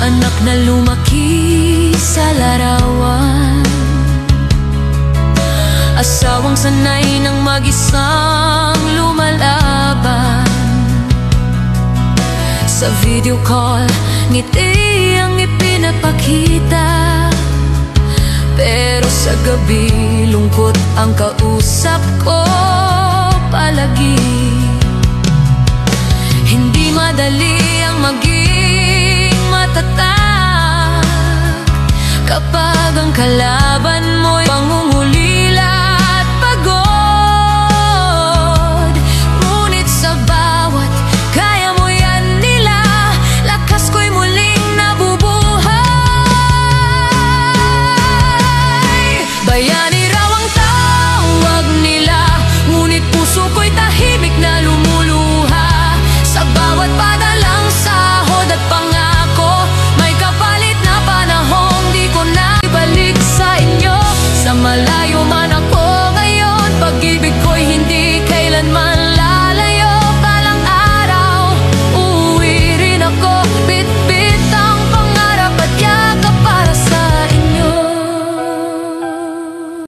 anak na lumaki sa larawan, asawang sanay ng mag-isang lumalaban. Sa video call, ngiti ang ipinapakita, pero sa gabi, lungkot ang kausap ko palagi. Hindi madali ang maging matatag kapag ang kalaban